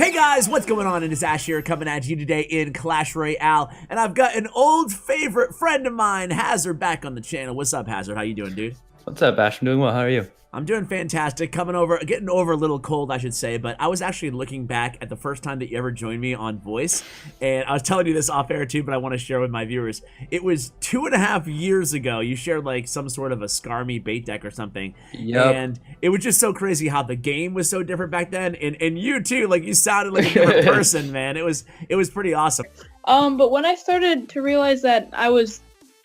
Hey guys, what's going on? It is Ash here coming at you today in Clash Royale, and I've got an old favorite friend of mine, Hazard, back on the channel. What's up, Hazard? How you doing, dude? What's up, Ash? I'm doing well. How are you? I'm doing fantastic. Getting over a little cold, I should say, but I was actually looking back at the first time that you ever joined me on voice, and I was telling you this off air too, but I want to share with my viewers. It was 2.5 years ago. You shared like some sort of a Skarmy bait deck or something, and it was just so crazy how the game was so different back then, and you too, like you sounded like a different person, man. It was pretty awesome. But when I started to realize that I was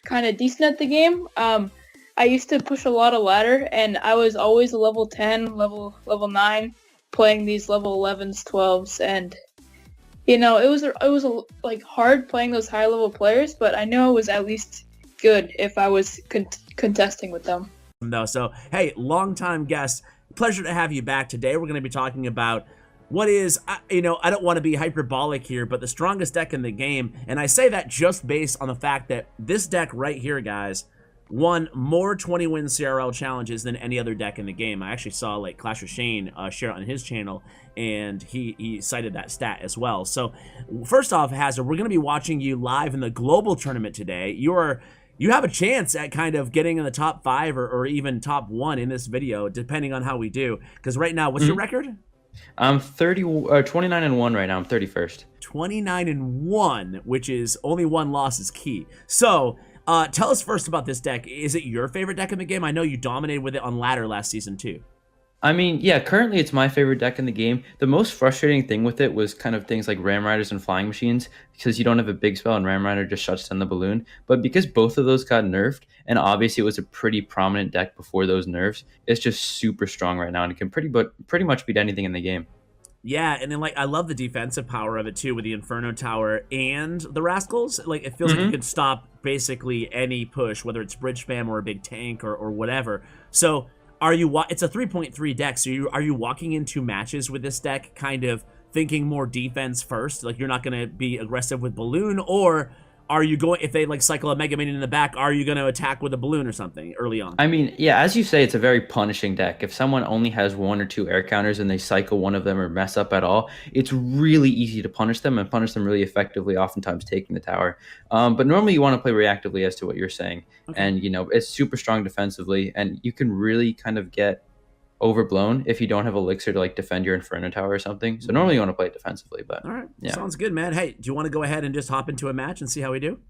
kind of decent at the game, I used to push a lot of ladder, and I was always a level 10, level 9, playing these level 11s, 12s, and you know, it was like hard playing those high level players, but I know it was at least good if I was contesting with them. No, so hey, longtime guest, pleasure to have you back today. We're going to be talking about what is, you know, I don't want to be hyperbolic here, but the strongest deck in the game, and I say that just based on the fact that this deck right here, guys, won more 20-win CRL challenges than any other deck in the game. I actually saw like Clash of Shane share it on his channel, and he cited that stat as well. So first off, Hazard, we're going to be watching you live in the global tournament today. You have a chance at kind of getting in the top 5 or even top 1 in this video, depending on how we do. Because right now, what's your record? I'm 29-1 right now. I'm 31st. 29-1, which is only 1 loss is key. So tell us first about this deck. Is it your favorite deck in the game? I know you dominated with it on ladder last season too. I mean, yeah, currently it's my favorite deck in the game. The most frustrating thing with it was kind of things like Ram Riders and Flying Machines, because you don't have a big spell and Ram Rider just shuts down the balloon. But because both of those got nerfed, and obviously it was a pretty prominent deck before those nerfs, it's just super strong right now, and it can pretty much beat anything in the game. Yeah, and then like I love the defensive power of it too, with the Inferno Tower and the Rascals. Like it feels like you can stop basically any push, whether it's bridge spam or a big tank or whatever. So it's a 3.3 deck, so are you walking into matches with this deck kind of thinking more defense first, like you're not going to be aggressive with balloon, or are you going, if they like cycle a Mega Minion in the back, are you going to attack with a balloon or something early on? I mean, yeah, as you say, it's a very punishing deck. If someone only has 1 or 2 air counters and they cycle one of them or mess up at all, it's really easy to punish them and punish them really effectively, oftentimes taking the tower. But normally you want to play reactively, as to what you're saying. Okay. And, you know, it's super strong defensively, and you can really kind of get overblown if you don't have elixir to like defend your Inferno Tower or something. So normally you want to play it defensively, but all right, yeah. Sounds good, man. Hey, do you want to go ahead and just hop into a match and see how we do?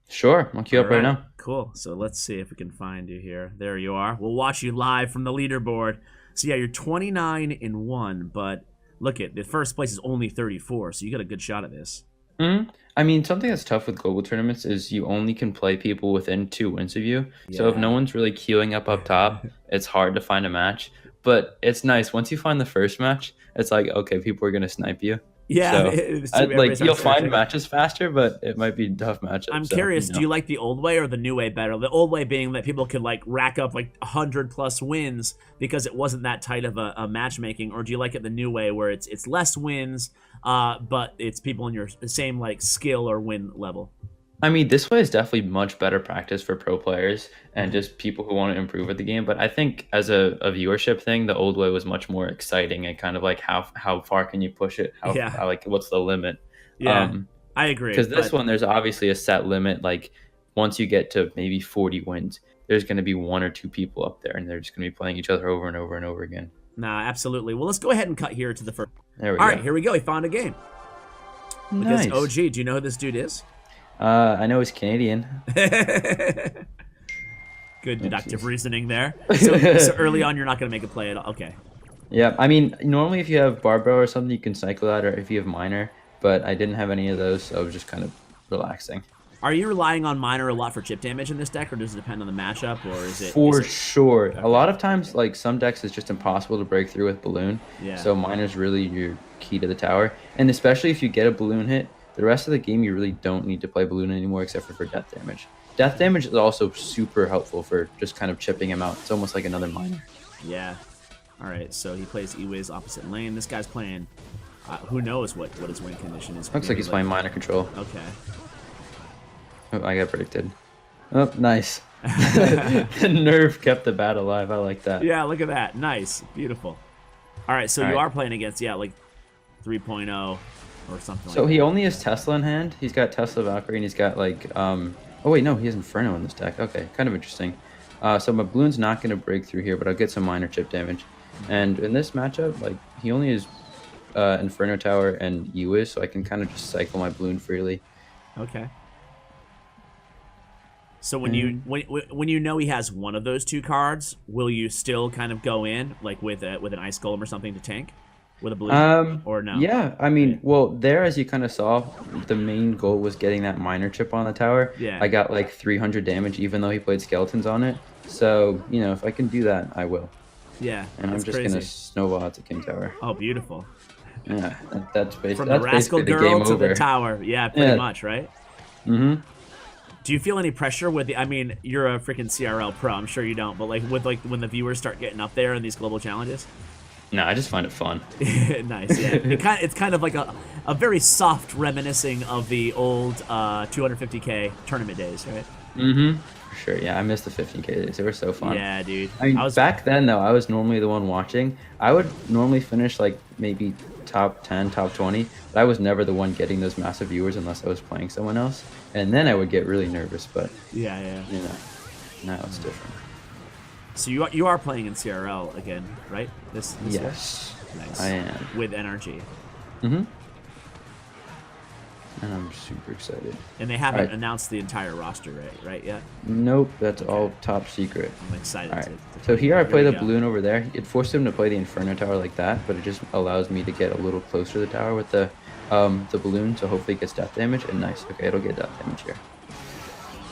Sure, I'll queue up right now. Cool. So let's see if we can find you here. There you are. We'll watch you live from the leaderboard. So yeah, you're 29-1, but look at the first place is only 34, so you got a good shot at this. I mean, something that's tough with global tournaments is you only can play people within 2 wins of you. Yeah. So if no one's really queuing up top, it's hard to find a match. But it's nice once you find the first match. It's like, okay, people are gonna snipe you. Yeah, so like you'll find matches faster, but it might be a tough matchup. I'm curious, you know. Do you like the old way or the new way better? The old way being that people could like rack up like 100+ wins because it wasn't that tight of a matchmaking, or do you like it the new way where it's less wins, but it's people in your same like skill or win level? I mean, this way is definitely much better practice for pro players and just people who want to improve at the game. But I think as a viewership thing, the old way was much more exciting and kind of like how far can you push it? How like what's the limit? Yeah, I agree. Because this one, there's obviously a set limit. Like once you get to maybe 40 wins, there's going to be 1 or 2 people up there, and they're just going to be playing each other over and over and over again. Nah, absolutely. Well, let's go ahead and cut here to the first. There we go. All right, here we go. We found a game. Nice. With this OG. Do you know who this dude is? I know he's Canadian. Good deductive reasoning there. So early on, you're not going to make a play at all. Okay. Yeah, I mean, normally if you have Barbaro or something, you can cycle that, or if you have Miner, but I didn't have any of those, so I was just kind of relaxing. Are you relying on Miner a lot for chip damage in this deck, or does it depend on the matchup, or is it? For sure. Okay. A lot of times, like, some decks it's just impossible to break through with Balloon, so Miner's really your key to the tower, and especially if you get a Balloon hit, the rest of the game, you really don't need to play Balloon anymore except for death damage. Death damage is also super helpful for just kind of chipping him out. It's almost like another Miner. Yeah. All right, so he plays Iway's opposite lane. This guy's playing, who knows what his win condition is. Looks like he's playing Miner Control. Okay. Oh, I got predicted. Oh, nice. The nerve kept the bat alive. I like that. Yeah, look at that. Nice. Beautiful. All right, so you are playing against, like 3.0 or something So like he that. only has Tesla in hand. He's got Tesla Valkyrie, and he's got like oh wait, no, he has Inferno in this deck. Okay, kind of interesting. So my balloon's not going to break through here, but I'll get some minor chip damage. And in this matchup, like he only has Inferno Tower and Uis, so I can kind of just cycle my balloon freely. Okay. So when you know he has one of those two cards, will you still kind of go in like with an Ice Golem or something to tank with a balloon, or no? Yeah, I mean, well, there, as you kind of saw, the main goal was getting that minor chip on the tower. Yeah. I got like 300 damage, even though he played skeletons on it. So, you know, if I can do that, I will. Yeah, And I'm just gonna snowball out to King Tower. Oh, beautiful. Yeah, that's basically From the Rascal Girl to the tower. Yeah, pretty much, right? Mm-hmm. Do you feel any pressure with the? I mean, you're a freaking CRL pro. I'm sure you don't. But like with when the viewers start getting up there in these global challenges. No, I just find it fun. Nice. Yeah. It's kind of like a very soft reminiscing of the old 250K tournament days, right? Mm-hmm. For sure. Yeah, I miss the 15K days. They were so fun. Yeah, dude. I mean, back then though, I was normally the one watching. I would normally finish like maybe top 10, top 20, but I was never the one getting those massive viewers unless I was playing someone else, and then I would get really nervous. But yeah. You know, now it's different. So you are playing in CRL again, right? This yes, year? Nice. I am with NRG. Mm-hmm. And I'm super excited. And they haven't announced the entire roster right yet? Nope, that's all top secret. I'm excited. All right. So here I play the balloon over there. It forced him to play the Inferno Tower like that, but it just allows me to get a little closer to the tower with the balloon, so hopefully it gets death damage. And nice. Okay, it'll get death damage here.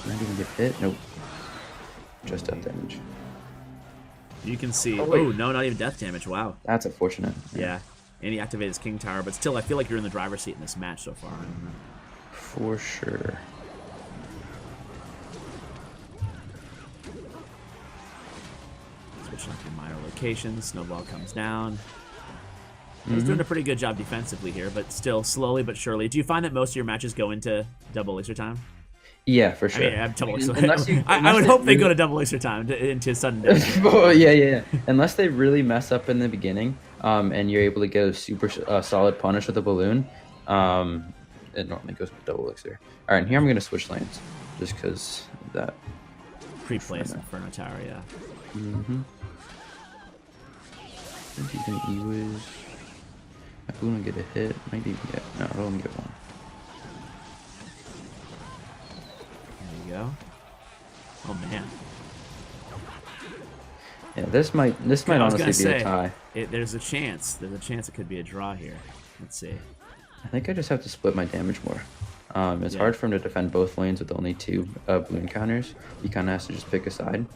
Not even get hit. Nope. Just death damage. You can see. Oh no, not even death damage. Wow. That's unfortunate. Yeah. And he activated his King Tower, but still, I feel like you're in the driver's seat in this match so far. For sure. Switching up your minor locations. Snowball comes down. He's doing a pretty good job defensively here, but still slowly but surely. Do you find that most of your matches go into double extra time? Yeah, for sure. I mean, I would hope they go to double extra time into sudden death. Oh, yeah. Unless they really mess up in the beginning, and you're able to get a super solid punish with a balloon, it normally goes with double elixir. All right, and here I'm going to switch lanes, just because of that. Pre-placed Inferno Tower, yeah. Mm-hmm. I think he's going to E-Wiz. My balloon will get a hit. Might even get... No, it'll only get one. There you go. Oh, man. Yeah, this might honestly be a tie. There's a chance. There's a chance it could be a draw here. Let's see. I think I just have to split my damage more. It's hard for him to defend both lanes with only two balloon counters. He kind of has to just pick a side,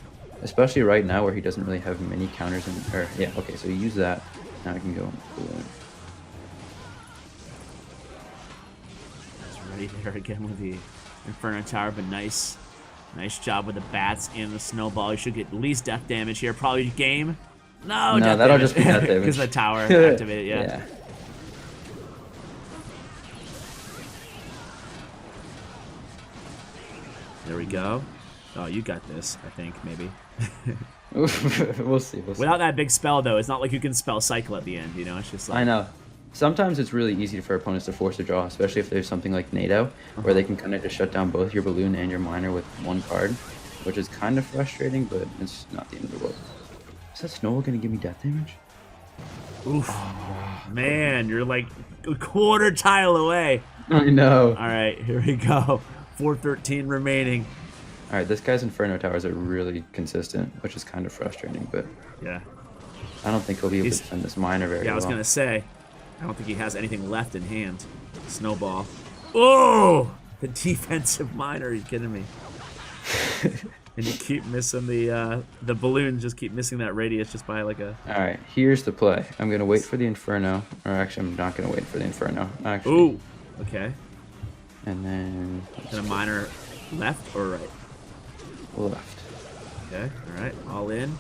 especially right now where he doesn't really have many counters. Okay, so you use that. Now I can go balloon. It's right there again with the Inferno Tower, but nice job with the bats and the snowball. You should get at least death damage here. Probably game. No, death that'll damage. just be death damage. Because the tower activated, yeah. There we go. Oh, you got this, I think, maybe. We'll see. Without that big spell, though, it's not like you can spell cycle at the end, you know? It's just like... I know. Sometimes it's really easy for opponents to force a draw, especially if there's something like NATO, where they can kind of just shut down both your balloon and your miner with one card, which is kind of frustrating, but it's not the end of the world. Is that snowball going to give me death damage? Oof. Man, you're like a quarter tile away. I know. All right, here we go. 413 remaining. All right, this guy's Inferno Towers are really consistent, which is kind of frustrating, but yeah, I don't think he'll be able to defend this miner very well. Yeah, I was going to say, I don't think he has anything left in hand. Snowball. Oh! The defensive miner, are you kidding me? And you keep missing the balloons, just keep missing that radius just by like a... Alright, here's the play. I'm going to wait for the Inferno. Or actually, I'm not going to wait for the Inferno. Actually. Ooh! Okay. And then... Is it a miner left or right? Left. Okay, alright. All in.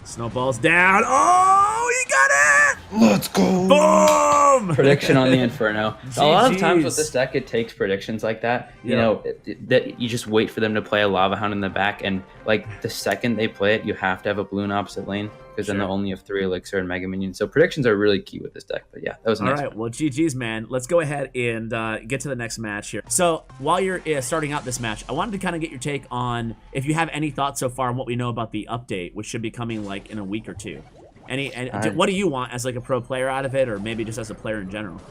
Snowball's down. Oh! He got it! Let's go! Boom! Prediction on the Inferno. A lot of times GGs. with this deck, it takes predictions like that. You Yeah. know, that you just wait for them to play a Lava Hound in the back, and like the second they play it, you have to have a balloon opposite lane because then they'll only have 3 Elixir and Mega Minions. So predictions are really key with this deck. But yeah, that was a All nice right, one. well, GG's, man. Let's go ahead and get to the next match here. So while you're starting out this match, I wanted to kind of get your take on if you have any thoughts so far on what we know about the update, which should be coming like in a week or two. What do you want as like a pro player out of it, or maybe just as a player in general?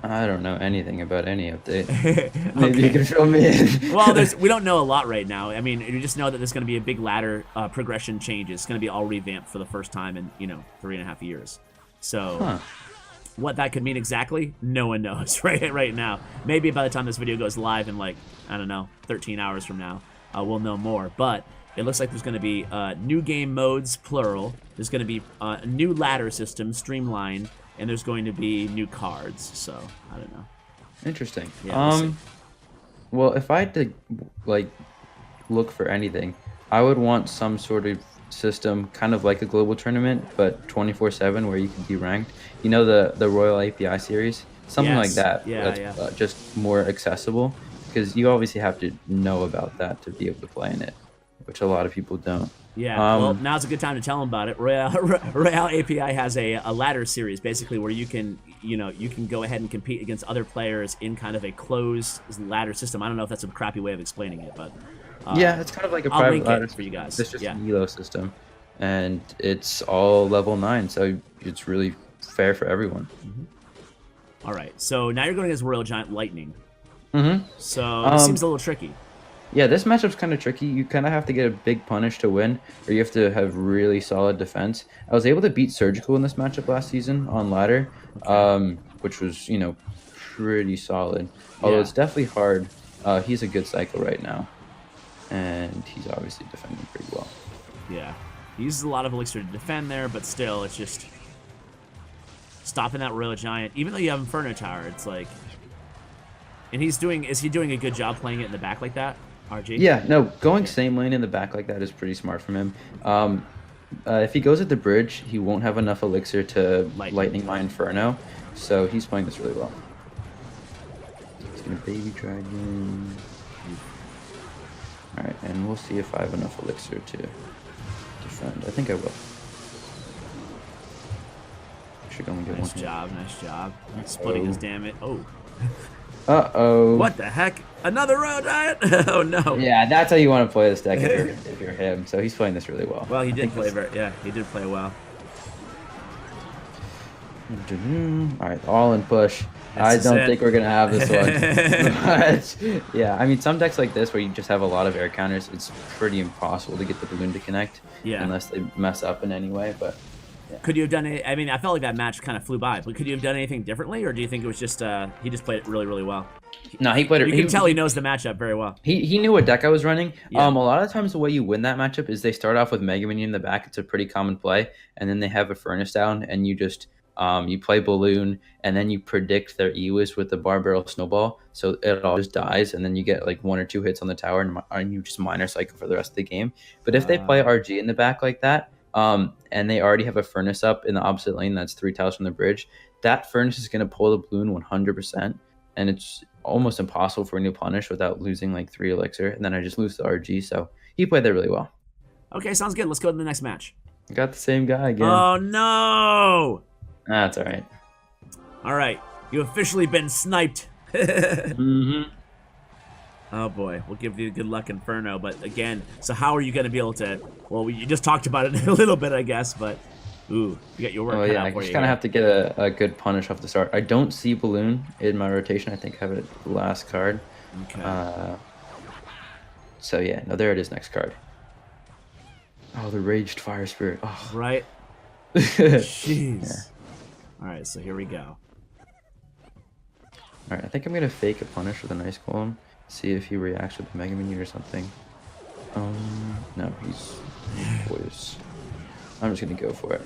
I don't know anything about any update. Maybe you can fill me in. Well, we don't know a lot right now. I mean, you just know that there's going to be a big ladder progression change. It's going to be all revamped for the first time in 3.5 years. So what that could mean exactly, no one knows right now. Maybe by the time this video goes live in like, I don't know, 13 hours from now, we'll know more. But it looks like there's going to be new game modes, plural. There's going to be a new ladder system, streamlined, and there's going to be new cards. So I don't know. Interesting. Yeah, well, if I had to like look for anything, I would want some sort of system, kind of like a global tournament, but 24/7, where you can be ranked. You know, the Royal API series, something like that. Yeah, that's just more accessible, because you obviously have to know about that to be able to play in it, which a lot of people don't. Yeah, well, now's a good time to tell them about it. Royale API has a ladder series, basically, where you can go ahead and compete against other players in kind of a closed ladder system. I don't know if that's a crappy way of explaining it, but yeah, it's kind of like a I'll private link ladder it for you guys. It's just an elo system, and it's all level 9, so it's really fair for everyone. All right, so now you're going against Royal Giant Lightning. So it seems a little tricky. Yeah, this matchup's kind of tricky. You kind of have to get a big punish to win, or you have to have really solid defense. I was able to beat Surgical in this matchup last season on ladder, which was, pretty solid. Although it's definitely hard. He's a good cycle right now, and he's obviously defending pretty well. Yeah, he uses a lot of elixir to defend there, but still, it's just stopping that Royal Giant. Even though you have Inferno Tower, it's like, and is he doing a good job playing it in the back like that? RG? Yeah, no, going same lane in the back like that is pretty smart from him. If he goes at the bridge, he won't have enough elixir to lightning my Inferno, so he's playing this really well. He's gonna Baby Dragon. Alright, and we'll see if I have enough elixir to defend. I think I will. Should only get Nice one. Nice job. Splitting his damage. Oh. Uh-oh. What the heck? Another Royal Giant? Oh, no. Yeah, that's how you want to play this deck if you're him. So he's playing this really well. Well, he did play he did play well. All right, all in push. I don't think we're going to have this one. But, yeah, I mean, some decks like this where you just have a lot of air counters, it's pretty impossible to get the balloon to connect unless they mess up in any way. But yeah. Could you have done I mean, I felt like that match kind of flew by, but could you have done anything differently, or do you think it was just he just played it really, really well? No, he played it. You can tell he knows the matchup very well. He knew what deck I was running. Yeah. A lot of times the way you win that matchup is they start off with Mega Minion in the back. It's a pretty common play, and then they have a Furnace down, and you just you play Balloon, and then you predict their EWIS with the Bar Barrel Snowball, so it all just dies, and then you get like 1 or 2 hits on the tower, and you just minor cycle for the rest of the game. But if they play RG in the back like that, and they already have a Furnace up in the opposite lane that's 3 tiles from the bridge, that Furnace is going to pull the Balloon 100%, and it's almost impossible for a new punish without losing like 3 elixir, and then I just lose the RG, so he played that really well. Okay, sounds good. Let's go to the next match. Got the same guy again. Oh, no! That's all right. All right, you officially been sniped. Oh boy, we'll give you good luck, Inferno. But again, so how are you going to be able to? Well, you just talked about it a little bit, I guess. But ooh, you got your work cut out for you. I just kind of have to get a good punish off the start. I don't see Balloon in my rotation. I think I have it the last card. Okay. So yeah, no, there it is. Next card. Oh, the Raged Fire Spirit. Oh. Right. Jeez. Yeah. All right, so here we go. All right, I think I'm gonna fake a punish with a nice golem. See if he reacts with the Mega Minion or something. No, he's poised. I'm just gonna go for it.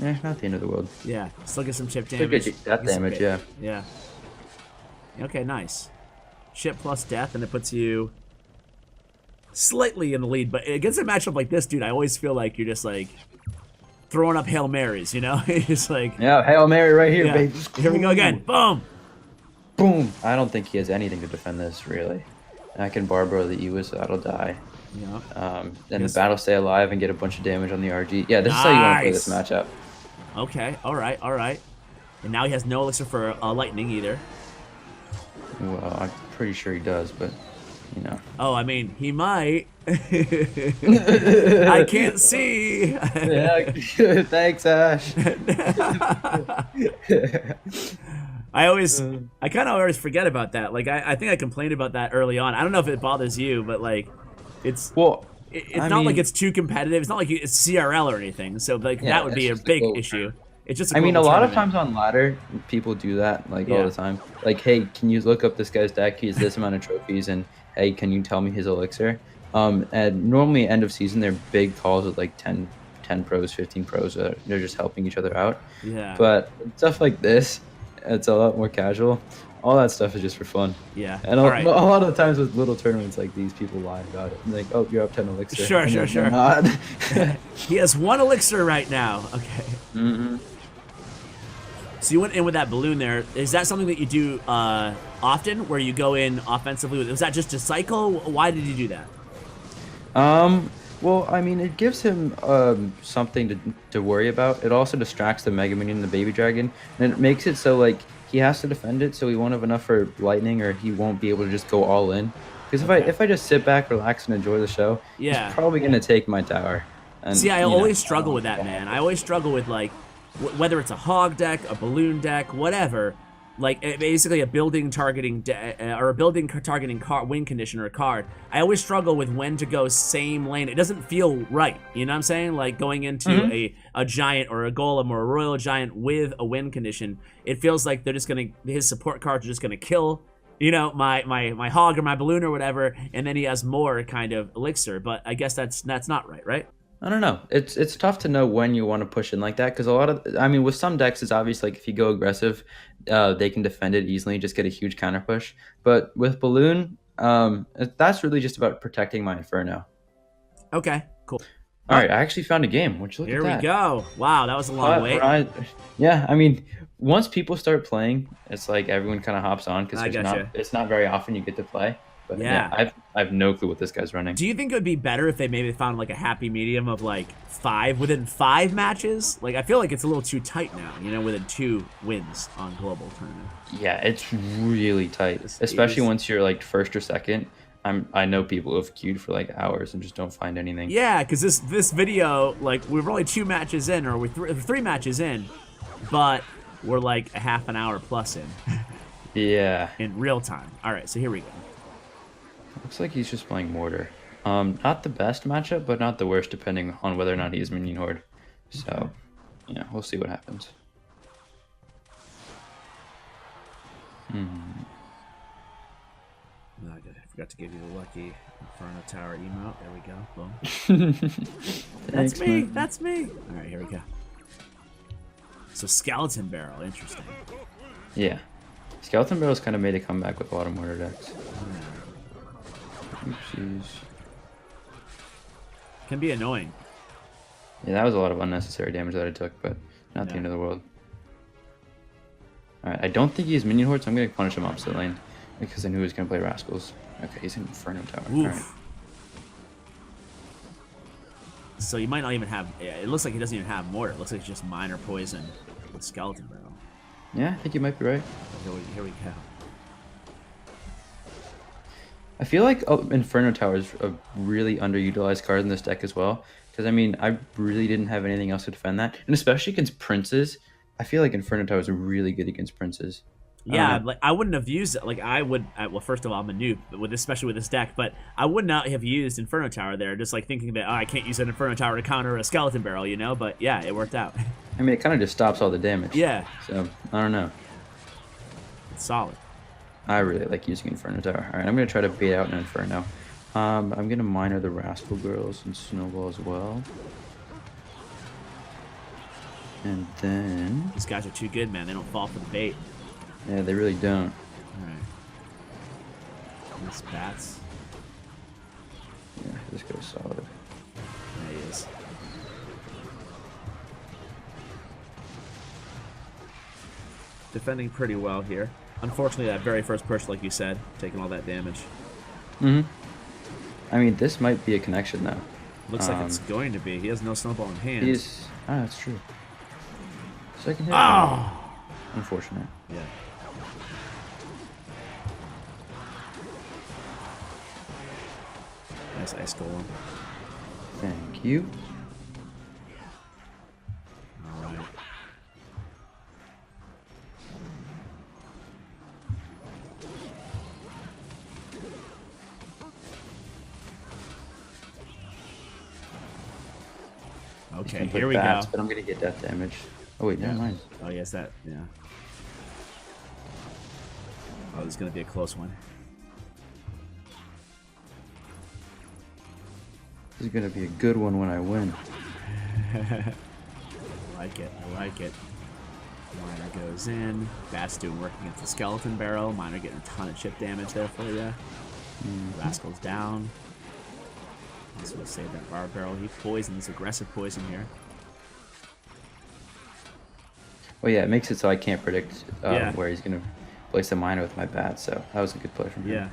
Eh, not the end of the world. Yeah, still get some chip damage. Still get that damage, yeah. Yeah. Okay, nice. Chip plus death, and it puts you slightly in the lead, but against a matchup like this, dude, I always feel like you're just like throwing up Hail Marys, you know? It's like, Yeah, Hail Mary right here, yeah. baby. Here we go again. Boom. Boom. I don't think he has anything to defend this, really. I can Barbaro the Ewis, so that'll die. Yeah. Then the battle stay alive and get a bunch of damage on the RG. Yeah, this is how you want to play this matchup. Okay, all right, all right. And now he has no elixir for lightning either. Well, I'm pretty sure he does, but, you know. Oh, I mean, he might. I can't see. Yeah, thanks, Ash. I kind of always forget about that. Like, I think I complained about that early on. I don't know if it bothers you, but like, it's not like it's too competitive. It's not like it's CRL or anything. So like that would be a big issue. It's just. I mean, a lot of times on ladder, people do that like all the time. Like, hey, can you look up this guy's deck? He has this amount of trophies, and hey, can you tell me his elixir? And normally end of season, they're big calls with like 10 pros, 15 pros. They're just helping each other out. Yeah. But stuff like this, it's a lot more casual. All that stuff is just for fun. Yeah. And a lot of the times with little tournaments like these, people lie about it. Like, oh, you're up 10 elixir. Sure. Not. He has 1 elixir right now. Okay. Mm-hmm. So you went in with that balloon there. Is that something that you do often, where you go in offensively? Was that just a cycle? Why did you do that? Well, I mean, it gives him something to worry about. It also distracts the Mega Minion and the Baby Dragon, and it makes it so like he has to defend it, so he won't have enough for lightning, or he won't be able to just go all in. Because if I just sit back, relax, and enjoy the show, he's probably gonna take my tower. And, see, I always struggle with that, man. I always struggle with like whether it's a hog deck, a balloon deck, whatever. Like basically a building targeting or a building targeting win condition or a card. I always struggle with when to go same lane. It doesn't feel right. You know what I'm saying? Like going into a giant or a golem or a royal giant with a win condition. It feels like they're just his support cards are just gonna kill, you know, my hog or my balloon or whatever, and then he has more kind of elixir. But I guess that's not right? I don't know. It's tough to know when you want to push in like that, because with some decks, it's obvious like if you go aggressive, they can defend it easily, just get a huge counter push. But with Balloon, that's really just about protecting my Inferno. Okay, cool. All right, I actually found a game. Would you look at that? Here we go. Wow, that was a long wait. Yeah, I mean, once people start playing, it's like everyone kind of hops on because it's not very often you get to play. But yeah, I have no clue what this guy's running. Do you think it would be better if they maybe found like a happy medium of like 5 within 5 matches? Like I feel like it's a little too tight now, you know, within 2 wins on global tournament. Yeah, it's really tight, especially once you're like first or second. I know people who have queued for like hours and just don't find anything. Yeah, because this video, like we're only 2 matches in, or we're 3 matches in, but we're like a half an hour plus in. Yeah. In real time. All right, so here we go. Looks like he's just playing Mortar. Not the best matchup, but not the worst, depending on whether or not he is Minion Horde. So, yeah, we'll see what happens. I forgot to give you the lucky Inferno Tower emote. There we go. Boom. That's me. Man. That's me. All right, here we go. So Skeleton Barrel, interesting. Yeah. Skeleton Barrel's kind of made a comeback with a lot of Mortar decks. Oopsies. Can be annoying. Yeah, that was a lot of unnecessary damage that I took, but not the end of the world. Alright, I don't think he's Minion Horde, so I'm going to punish him opposite lane, because I knew he was going to play Rascals. Okay, he's in Inferno Tower. Alright. So you might not even have... It looks like he doesn't even have Mortar. It looks like it's just minor poison with Skeleton Barrel. Yeah, I think you might be right. Here we go. I feel like Inferno Tower is a really underutilized card in this deck as well. Because, I mean, I really didn't have anything else to defend that. And especially against Princes, I feel like Inferno Tower is really good against Princes. Yeah, like I wouldn't have used it. Like I would. Well, first of all, I'm a noob, especially with this deck. But I would not have used Inferno Tower there, just like thinking that I can't use an Inferno Tower to counter a Skeleton Barrel, you know. But yeah, it worked out. I mean, it kind of just stops all the damage. Yeah. So I don't know. It's solid. I really like using Inferno Tower. All right, I'm gonna try to bait out an Inferno. I'm gonna minor the Rascal Girls and Snowball as well. And then... These guys are too good, man. They don't fall for the bait. Yeah, they really don't. Alright. These bats. Yeah, This guy's solid. Yeah, he is. Defending pretty well here. Unfortunately, that very first push, like you said, taking all that damage. Mm-hmm. I mean, this might be a connection, though. Looks like it's going to be. He has no snowball in hand. He's... Ah, that's true. Second hit. Oh! Unfortunate. Yeah. Nice ice golem. Thank you. All right. Okay, here we go. But I'm gonna get death damage. Oh wait, never mind. Oh yes, that yeah. Oh, this is gonna be a close one. This is gonna be a good one when I win. I like it. I like it. Miner goes in. Bat's doing work against the skeleton barrel. Miner getting a ton of chip damage there for you. Rascals down. Also will save that bar barrel. He poisons, aggressive poison here. Well, yeah, it makes it so I can't predict where he's gonna place a miner with my bat. So that was a good play from him. Yeah.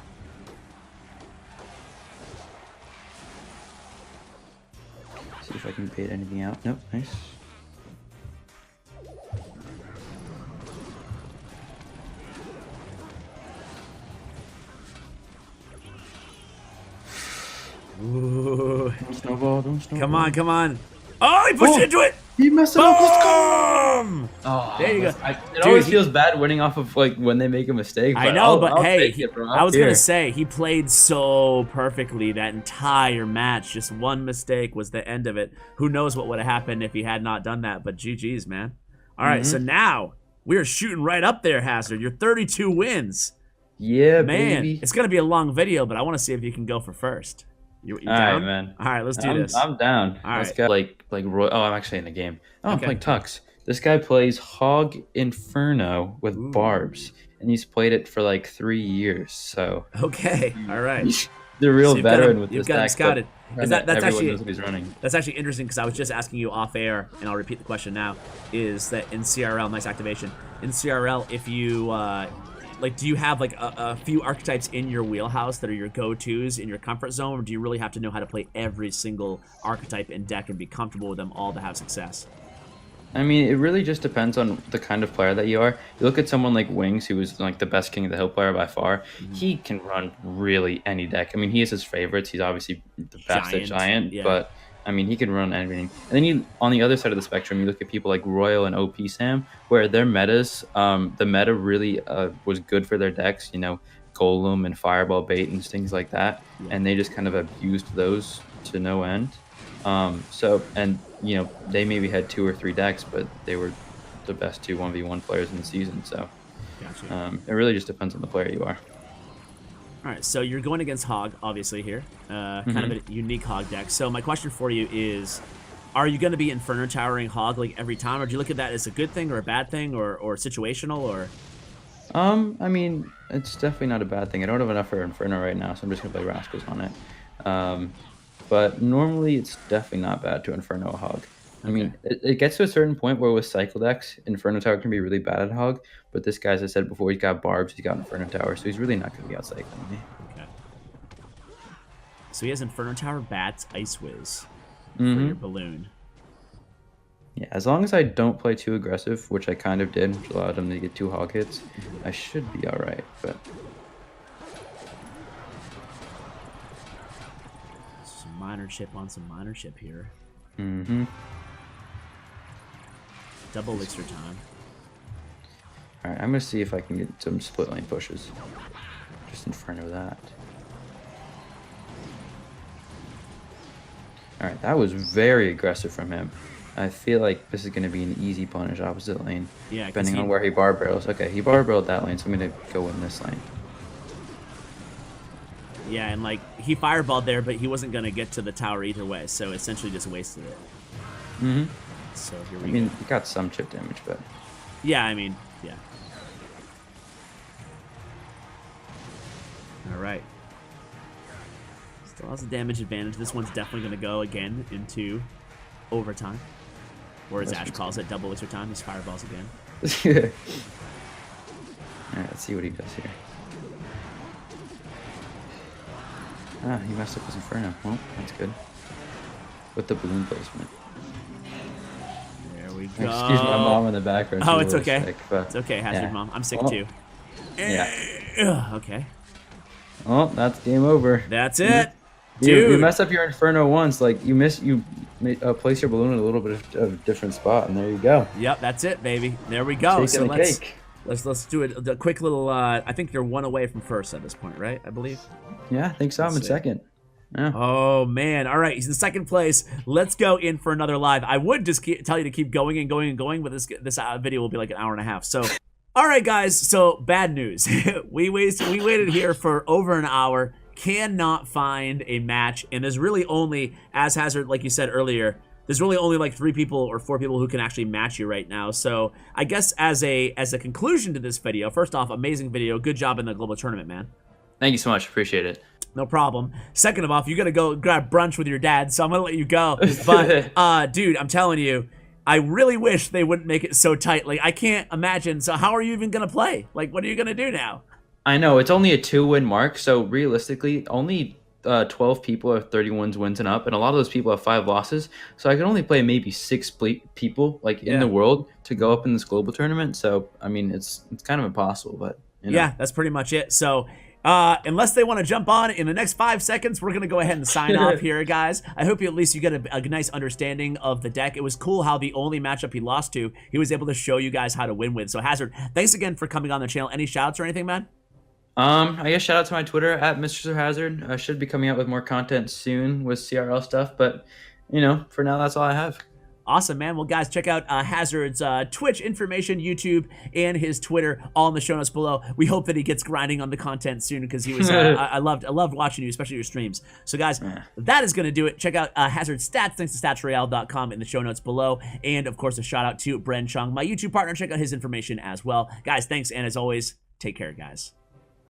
See if I can bait anything out. Nope, nice. Ooh. Don't snowball, don't snowball. Come on, come on. Oh, he pushed into it. He messed it up. Boom! Oh, There you go. It always feels bad winning off of like when they make a mistake. I know, but I'll hey, take it, bro. I was gonna say he played so perfectly that entire match. Just one mistake was the end of it. Who knows what would have happened if he had not done that? But GG's, man. All right, so now we're shooting right up there, Hazard. You're 32 wins. Yeah, man. baby. It's gonna be a long video, but I want to see if you can go for first. You All down? right, man. All right, let's do this. I'm down. All Let's right. go. Like Roy. Oh, I'm actually in the game. Oh, I'm Okay. playing Tux. This guy plays Hog Inferno with barbs, and he's played it for like 3 years. So Okay, all right. he's the real So you've got veteran him- with you've this got him deck. scouted. But Is that's everyone actually knows what he's running. That's actually interesting because I was just asking you off air, and I'll repeat the question now. Is that in CRL, nice activation. In CRL, if you like, do you have like a few archetypes in your wheelhouse that are your go-tos in your comfort zone, or do you really have to know how to play every single archetype in deck and be comfortable with them all to have success? I mean, it really just depends on the kind of player that you are. You look at someone like Wings, who is like the best King of the Hill player by far. He can run really any deck. I mean, he has his favorites. He's obviously the best at Giant, yeah. but I mean, he can run anything. And then you, on the other side of the spectrum, you look at people like Royale and OP Sam, where their metas, the meta really was good for their decks. You know, Golem and Fireball bait and things like that, and they just kind of abused those to no end. And you know, they maybe had 2 or 3 decks, but they were the best 2 1v1 players in the season. So Gotcha. it really just depends on the player you are. All right, so you're going against Hog, obviously here, kind of a unique Hog deck. So my question for you is, are you going to be Inferno towering Hog like every time, or do you look at that as a good thing or a bad thing, or situational, or? I mean, it's definitely not a bad thing. I don't have enough for Inferno right now, so I'm just gonna play Rascals on it. But normally it's definitely not bad to Inferno a Hog. I mean, it gets to a certain point where with cycle decks, Inferno Tower can be really bad at Hog, but this guy, as I said before, he's got barbs, he's got Inferno Tower, so he's really not going to be out cycling me. Okay. So he has Inferno Tower, Bats, Ice Whiz for your balloon. Yeah, as long as I don't play too aggressive, which I kind of did, which allowed him to get 2 Hog hits, I should be alright, but... Some minor chip on some minor chip here. Double elixir time. Alright, I'm going to see if I can get some split lane pushes. Just in front of that. Alright, that was very aggressive from him. I feel like this is going to be an easy punish opposite lane. Yeah, depending on where he bar barrels. Okay, he bar barreled that lane, so I'm going to go in this lane. Yeah, and like, he fireballed there, but he wasn't going to get to the tower either way, so essentially just wasted it. So here we go. I mean, he got some chip damage, but... Yeah, I mean, yeah. All right. Still has a damage advantage. This one's definitely going to go again into overtime. Or as Ash calls it, double overtime. These fireballs again. Alright, let's see what he does here. Ah, he messed up his Inferno. Well, that's good. With the balloon placement. There we go. Excuse my mom in the background. Oh, She's it's a little okay. sick, but It's okay, Hazard yeah. Mom. I'm sick Oh. too. Yeah. Okay. Oh, that's game over. That's it. You Dude. messed up your Inferno once. Like, you place your balloon in a little bit of a different spot, and there you go. Yep, that's it, baby. There we go. Taking So the cake. let's do it. A quick little. I think you're one away from first at this point, right? I believe. Yeah, I think so. I'm in Let's see. second. Yeah. Oh man! All right, he's in second place. Let's go in for another live. I would just tell you to keep going and going and going, but this video will be like an hour and a half. So, all right, guys. So bad news. we waited here for over an hour. Cannot find a match, and there's really only, as Hazard, like you said earlier, there's really only like 3 people or 4 people who can actually match you right now. So I guess as a conclusion to this video, first off, amazing video. Good job in the global tournament, man. Thank you so much. Appreciate it. No problem. Second of all, you gotta go grab brunch with your dad, so I'm gonna let you go. But dude, I'm telling you, I really wish they wouldn't make it so tight. Like, I can't imagine. So how are you even gonna play? Like, what are you gonna do now? I know it's only a 2-win mark, so realistically, only 12 people have 31 wins and up, and a lot of those people have 5 losses. So I can only play maybe 6 people like in the world to go up in this global tournament. So I mean, it's kind of impossible, but you know. Yeah, that's pretty much it. So unless they want to jump on in the next 5 seconds, we're going to go ahead and sign off here, guys. I hope at least you get a nice understanding of the deck. It was cool how the only matchup he lost to, he was able to show you guys how to win with. So Hazard, thanks again for coming on the channel. Any shouts or anything, man? I guess shout out to my Twitter at Mr. Hazard. I should be coming out with more content soon with CRL stuff, but you know, for now, that's all I have. Awesome, man. Well, guys, check out Hazard's Twitch information, YouTube, and his Twitter, all in the show notes below. We hope that he gets grinding on the content soon because he was. I loved watching you, especially your streams. So, guys, that is going to do it. Check out Hazard's stats, thanks to statsroyale.com in the show notes below, and of course, a shout out to Bren Chong, my YouTube partner. Check out his information as well, guys. Thanks, and as always, take care, guys.